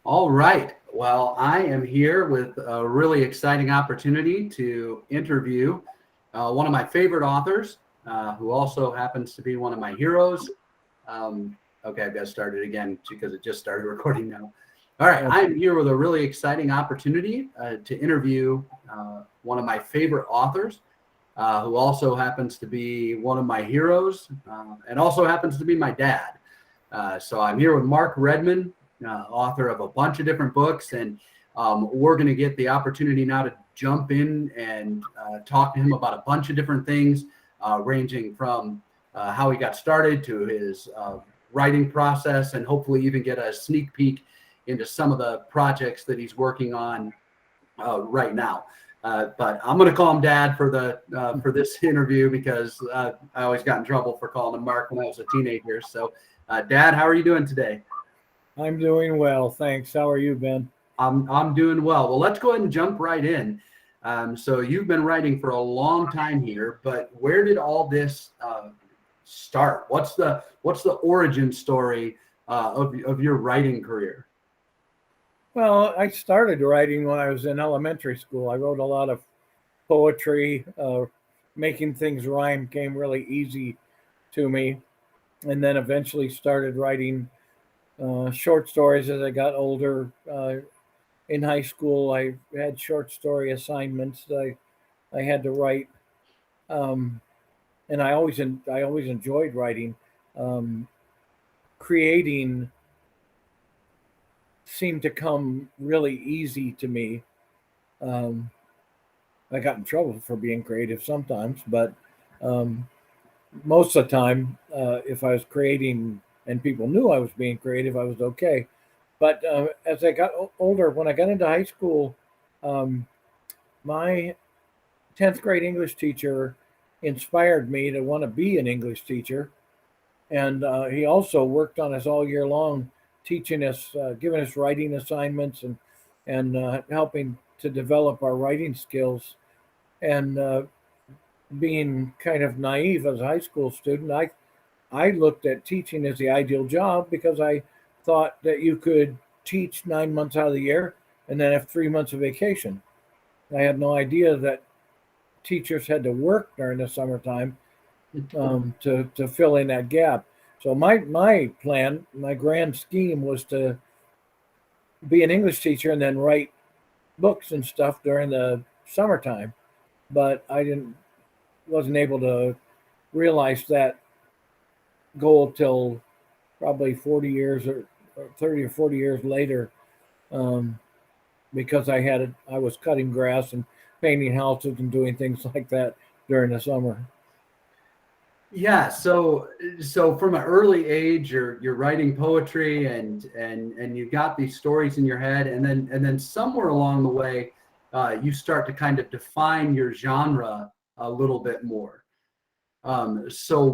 All right. Well, I am here with a really exciting opportunity to interview one of my favorite authors, who also happens to be one of my heroes. Okay, I've got to start it again because it just started recording now. All right, I'm here with a really exciting opportunity to interview one of my favorite authors, who also happens to be one of my heroes, and also happens to be my dad. So I'm here with Mark Redmond, author of a bunch of different books, and we're going to get the opportunity now to jump in and talk to him about a bunch of different things, ranging from how he got started to his writing process, and hopefully even get a sneak peek into some of the projects that he's working on right now. But I'm going to call him Dad for this interview because I always got in trouble for calling him Mark when I was a teenager. So, Dad, how are you doing today? I'm doing well, thanks. How are you, Ben? I'm doing well. Well, let's go ahead and jump right in. So you've been writing for a long time here, but where did all this start? What's the origin story of your writing career? Well, I started writing when I was in elementary school. I wrote a lot of poetry. Making things rhyme came really easy to me. And then eventually started writing short stories as I got older. In high school, I had short story assignments that I had to write. Um, and I always enjoyed writing. Um, Creating seemed to come really easy to me. Um, I got in trouble for being creative sometimes, but um, most of the time, if I was creating and people knew I was being creative, I was okay. But as I got older, when I got into high school, um, my 10th grade English teacher inspired me to want to be an English teacher. And he also worked on us all year long, teaching us, giving us writing assignments and helping to develop our writing skills. And being kind of naive as a high school student, I looked at teaching as the ideal job because I thought that you could teach 9 months out of the year and then have 3 months of vacation. I had no idea that teachers had to work during the summertime to fill in that gap. So my plan, my grand scheme was to be an English teacher and then write books and stuff during the summertime. But I didn't wasn't able to realize that goal till probably 40 years or 30 or 40 years later, um, because I was cutting grass and painting houses and doing things like that during the summer. Yeah, so from an early age, you're writing poetry and you got these stories in your head, and then somewhere along the way, you start to kind of define your genre a little bit more. So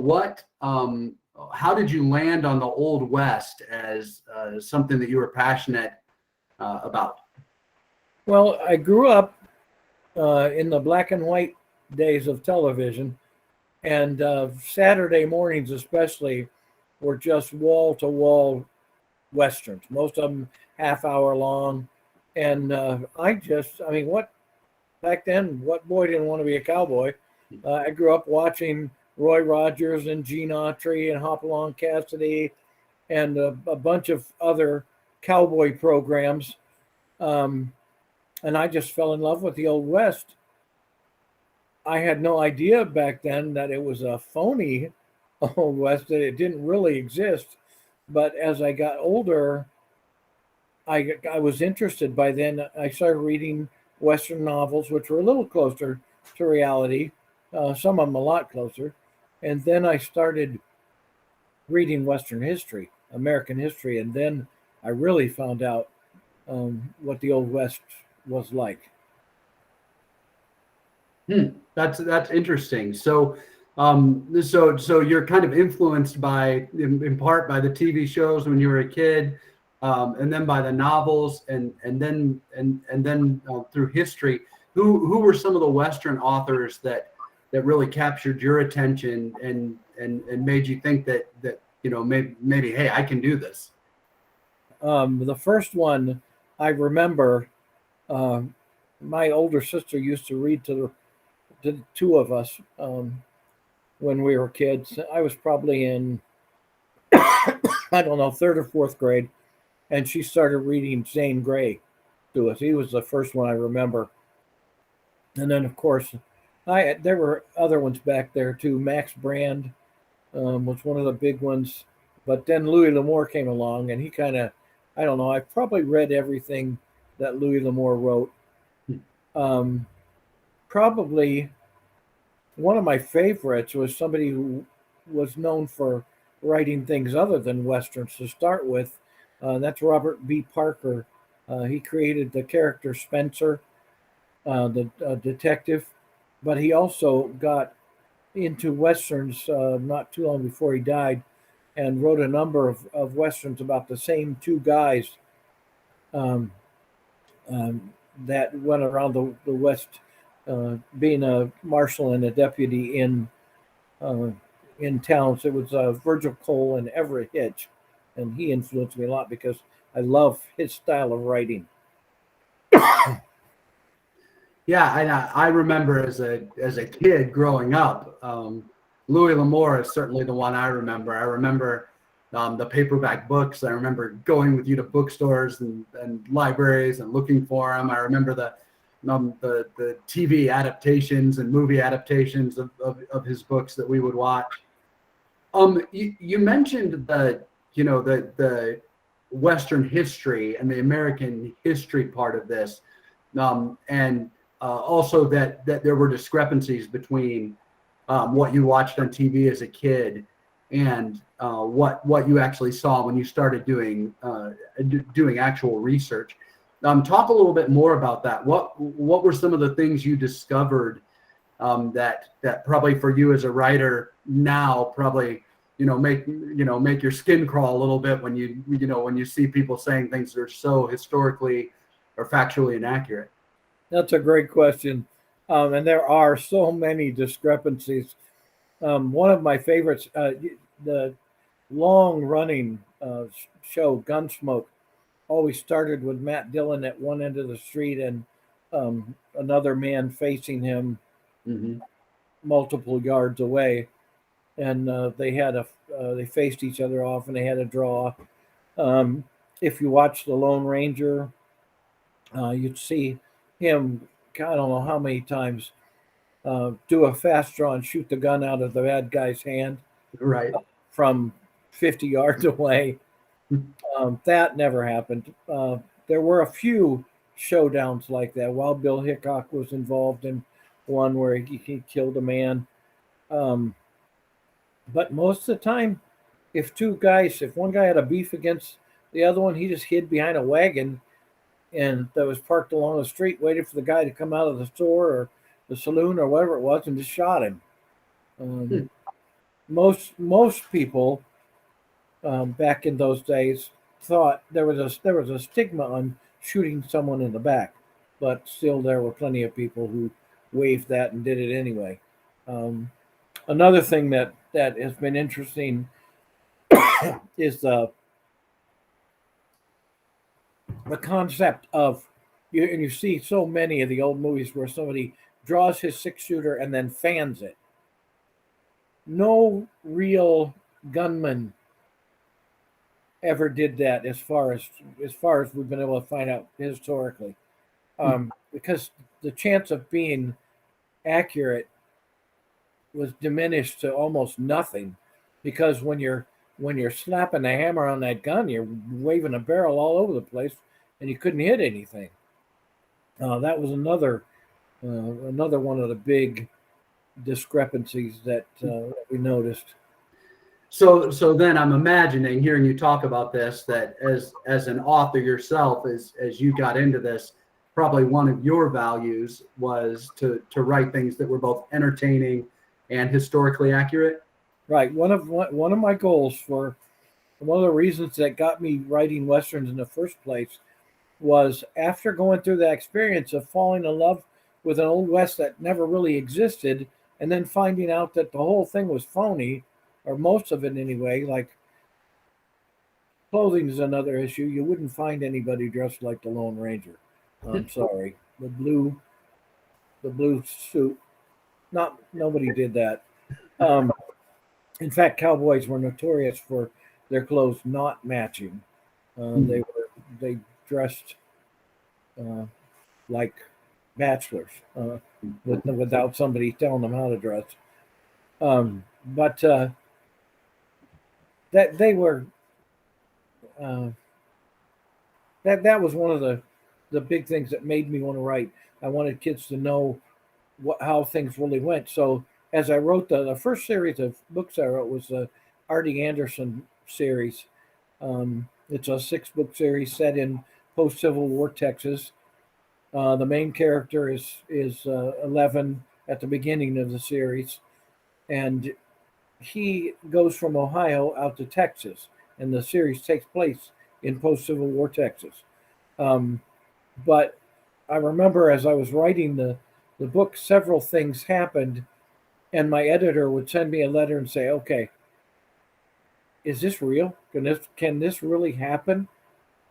how did you land on the Old West as something that you were passionate about? Well, I grew up in the black and white days of television, and Saturday mornings especially were just wall to wall westerns. Most of them half hour long, and I mean, what back then? What boy didn't want to be a cowboy? I grew up watching Roy Rogers and Gene Autry and Hopalong Cassidy and a bunch of other cowboy programs. And I just fell in love with the Old West. I had no idea back then that it was a phony Old West, that it didn't really exist. But as I got older, I was interested. By then, I started reading Western novels, which were a little closer to reality, some of them a lot closer. And then I started reading Western history, American history, and then I really found out what the Old West was like. That's interesting. So you're kind of influenced by, in part, by the TV shows when you were a kid, and then by the novels, and then through history. Who were some of the Western authors that really captured your attention and made you think that maybe hey, I can do this? The first one I remember, my older sister used to read to the two of us when we were kids. I was probably in, I don't know, third or fourth grade, and she started reading Zane Grey to us. He was the first one I remember. And then, of course, there were other ones back there too. Max Brand was one of the big ones. But then Louis L'Amour came along, and he kind of, I don't know, I probably read everything that Louis L'Amour wrote. Um, Probably one of my favorites was somebody who was known for writing things other than westerns to start with. That's Robert B. Parker. He created the character Spencer, the detective, but he also got into westerns not too long before he died, and wrote a number of westerns about the same two guys um, um, that went around the West, being a marshal and a deputy uh, in towns. It was Virgil Cole and Everett Hitch, and he influenced me a lot because I love his style of writing. Yeah, and I remember as a kid growing up, Louis L'Amour is certainly the one I remember. I remember the paperback books. I remember going with you to bookstores and libraries and looking for them. I remember the TV adaptations and movie adaptations of his books that we would watch. You mentioned the Western history and the American history part of this, and also that there were discrepancies between what you watched on TV as a kid and what you actually saw when you started doing actual research. Talk a little bit more about that. What were some of the things you discovered that probably for you as a writer now probably make your skin crawl a little bit when you see people saying things that are so historically or factually inaccurate? That's a great question. And there are so many discrepancies. One of my favorites, the long running show Gunsmoke, always started with Matt Dillon at one end of the street and another man facing him Mm-hmm. multiple yards away. And they faced each other off and they had a draw. Um, if you watch The Lone Ranger, you'd see him, I don't know how many times, do a fast draw and shoot the gun out of the bad guy's hand Right. from 50 yards away. That never happened. There were a few showdowns like that. Wild Bill Hickok was involved in one where he killed a man. Um, but most of the time, if one guy had a beef against the other one, he just hid behind a wagon and that was parked along the street, waited for the guy to come out of the store or the saloon or whatever it was, and just shot him. Um, most people back in those days thought there was a stigma on shooting someone in the back, but still there were plenty of people who waived that and did it anyway. Um, Another thing that has been interesting is the concept of you, and you see so many of the old movies where somebody draws his six shooter and then fans it. No real gunman ever did that, as far as we've been able to find out historically, because the chance of being accurate was diminished to almost nothing, because when you're slapping the hammer on that gun, you're waving a barrel all over the place, and you couldn't hit anything. That was another one of the big discrepancies that we noticed. So then I'm imagining, hearing you talk about this, that as an author yourself, as you got into this, probably one of your values was to write things that were both entertaining and historically accurate. Right. One of my goals, for one of the reasons that got me writing westerns in the first place, was after going through that experience of falling in love with an old west that never really existed, and then finding out that the whole thing was phony, or most of it anyway. Like clothing is another issue. You wouldn't find anybody dressed like the Lone Ranger. I'm sorry. The blue suit. Not nobody did that. Um, in fact, cowboys were notorious for their clothes not matching. They dressed uh, like bachelors without somebody telling them how to dress. But that they were uh, that was one of the big things that made me want to write. I wanted kids to know how things really went. So as I wrote the first series of books I wrote was the Artie Anderson series. It's a 6-book series set in post Civil War Texas. The main character is 11 at the beginning of the series, and he goes from Ohio out to Texas, and the series takes place in post Civil War Texas. Um, but I remember as I was writing the book, several things happened, and my editor would send me a letter and say, "Okay, is this real? Can this really happen?"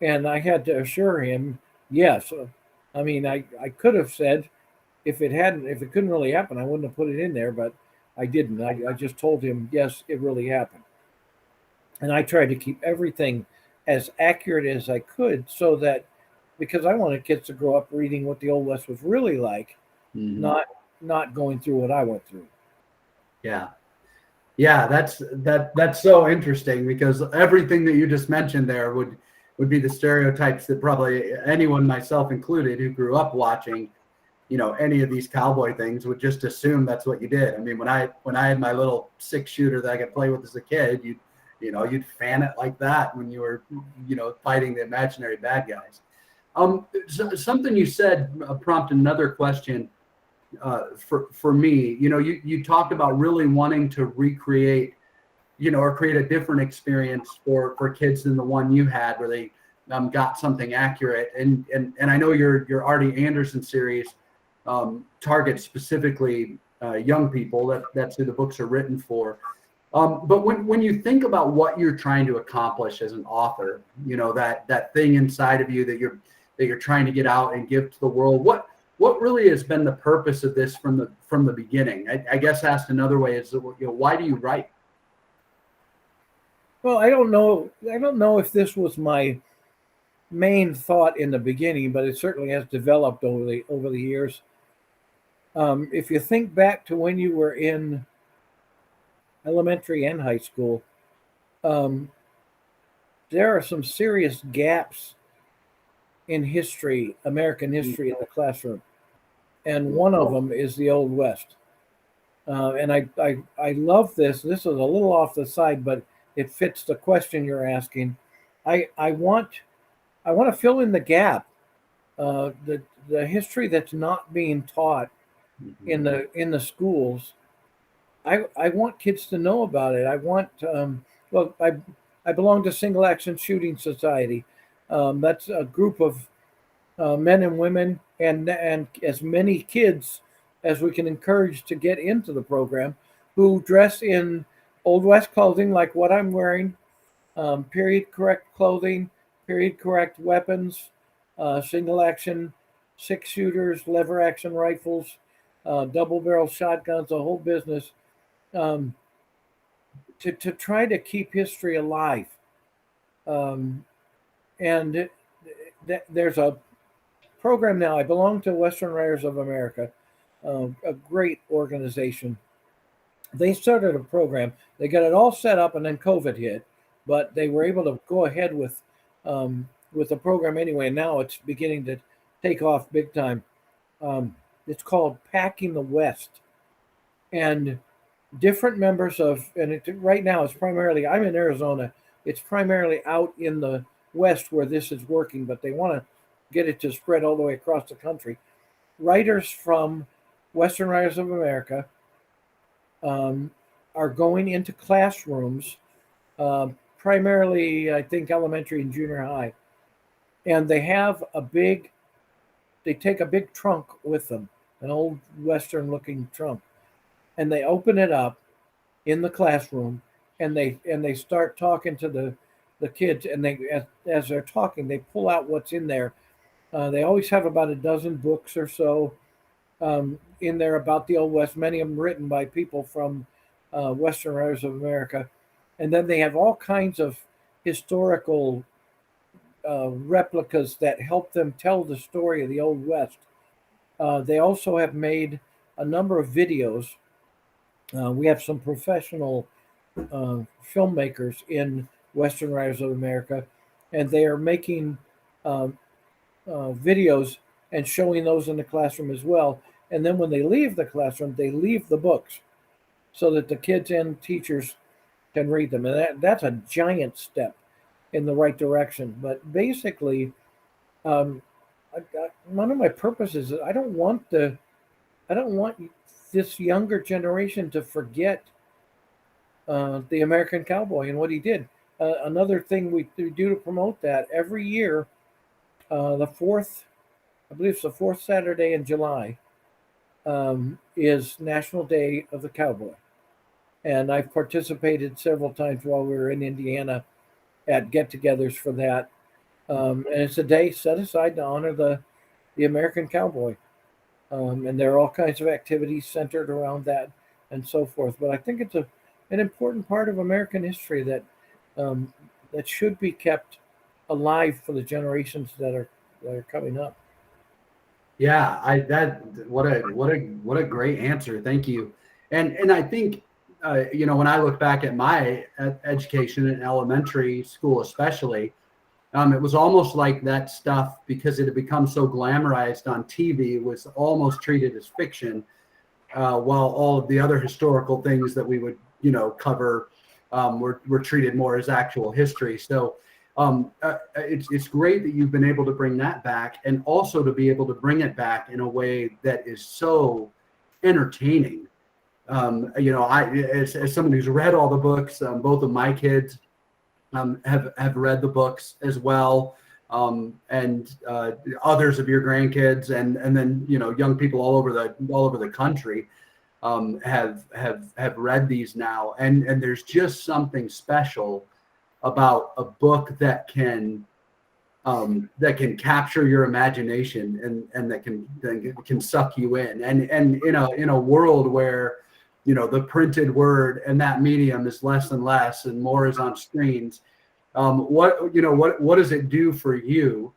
And I had to assure him, "Yes." I mean, I could have said if it couldn't really happen, I wouldn't have put it in there, but I didn't. I just told him, yes, it really happened. And I tried to keep everything as accurate as I could so that because I wanted kids to grow up reading what the Old West was really like, Mhm. not going through what I went through. Yeah. Yeah, that's so interesting because everything that you just mentioned there would be the stereotypes that probably anyone, myself included, who grew up watching, any of these cowboy things would just assume that's what you did. I mean, when I had my little 6-shooter that I could play with as a kid, you'd fan it like that when you were, fighting the imaginary bad guys. Something you said prompted another question for me. You talked about really wanting to recreate, or create a different experience for kids than the one you had, where they got something accurate. And I know your Artie Anderson series targets specifically young people. That's who the books are written for. But when you think about what you're trying to accomplish as an author, that thing inside of you that you're trying to get out and give to the world, what really has been the purpose of this from the beginning? I guess asked another way is, why do you write? Well, I don't know. I don't know if this was my main thought in the beginning, but it certainly has developed over the years. If you think back to when you were in elementary and high school, um, there are some serious gaps in history, American history, in the classroom, and one of them is the Old West. And I love this. This is a little off the side, but it fits the question you're asking. I want to fill in the gap, the history that's not being taught Mhm. in the schools. I want kids to know about it. Well, I belong to Single Action Shooting Society. That's a group of men and women and as many kids as we can encourage to get into the program who dress in Old West clothing like what I'm wearing, period correct clothing, period correct weapons, single action 6-shooters, lever action rifles, double barrel shotguns, the whole business, um, to try to keep history alive. Um, and there's a program now. I belong to Western Writers of America, a great organization. They started a program. They got it all set up, and then COVID hit, but they were able to go ahead with the program anyway. Now it's beginning to take off big time. It's called Packing the West, and different members of right now it's primarily I'm in Arizona. It's primarily out in the West where this is working, but they want to get it to spread all the way across the country. Writers from Western Writers of America um, are going into classrooms, primarily, I think, elementary and junior high, and they take a big trunk with them, an old Western-looking trunk, and they open it up in the classroom, and they start talking to the kids, and they as they're talking, they pull out what's in there. They always have about a dozen books or so in there about the Old West, many of them written by people from Western areas of America. And then they have all kinds of historical replicas that help them tell the story of the Old West. They also have made a number of videos. We have some professional filmmakers in Western areas of America, and they are making videos and showing those in the classroom as well. And then when they leave the classroom, they leave the books so that the kids and teachers can read them. And that's a giant step in the right direction. But basically, one of my purposes is I don't want this younger generation to forget the American cowboy and what he did. Another thing we do to promote that every year, the fourth, I believe it's the fourth Saturday in July, is National Day of the Cowboy. And I've participated several times while we were in Indiana at get-togethers for that. And it's a day set aside to honor the American cowboy. And there are all kinds of activities centered around that and so forth. But I think it's an important part of American history that that should be kept alive for the generations that are coming up. Yeah, what a great answer. Thank you. And I think when I look back at my education in elementary school, especially, it was almost like that stuff, because it had become so glamorized on TV, was almost treated as fiction, while all of the other historical things that we would cover were treated more as actual history. So it's great that you've been able to bring that back, and also to be able to bring it back in a way that is so entertaining. As someone who's read all the books, both of my kids have read the books as well, and others of your grandkids, and then young people all over the country have read these now, and there's just something special about a book that can capture your imagination, and that can suck you in, and in a world where the printed word and that medium is less and less, and more is on screens. What does it do for you,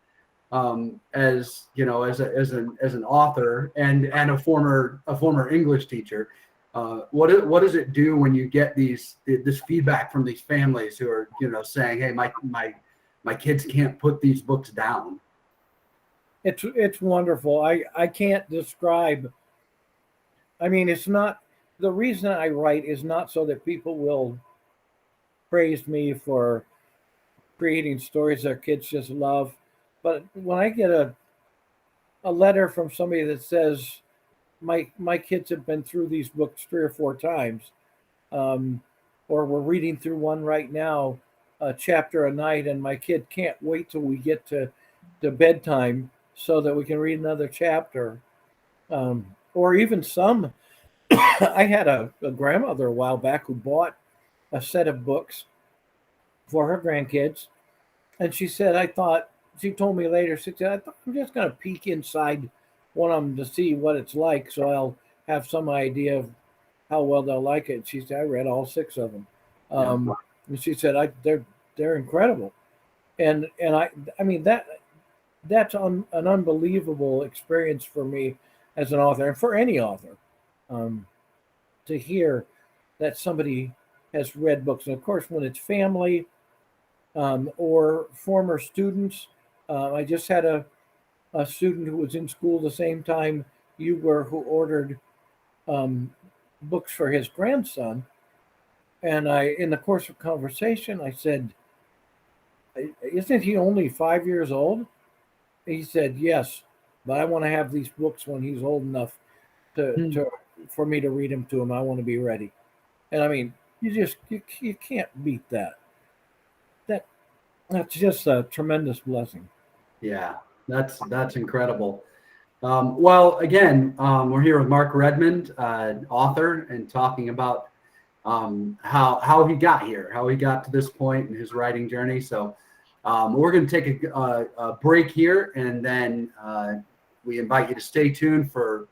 as an author and a former English teacher? What does it do when you get this feedback from these families who are saying, hey, my kids can't put these books down? It's wonderful. I can't describe. I mean, it's not, the reason I write is not so that people will praise me for creating stories their kids just love. But when I get a letter from somebody that says, my kids have been through these books 3 or 4 times, or we're reading through one right now, a chapter a night, and my kid can't wait till we get to bedtime so that we can read another chapter. Or even some, I had a grandmother a while back who bought a set of books for her grandkids, and she told me later, she said, I'm just going to peek inside one of them to see what it's like, so I'll have some idea of how well they'll like it. She said, I read all 6 of them. And she said, they're incredible. And I mean, that's an unbelievable experience for me as an author, and for any author, to hear that somebody has read books. And of course, when it's family, or former students, I just had a student who was in school the same time you were, who ordered books for his grandson. And in the course of conversation, I said, isn't he only 5 years old? He said, yes, but I want to have these books when he's old enough for me to read them to him. I want to be ready. And I mean, you can't beat that. That's just a tremendous blessing. Yeah, that's incredible. Well, again, we're here with Mark Redmond, author, and talking about how he got here, how he got to this point in his writing journey. So we're going to take a break here, and then we invite you to stay tuned for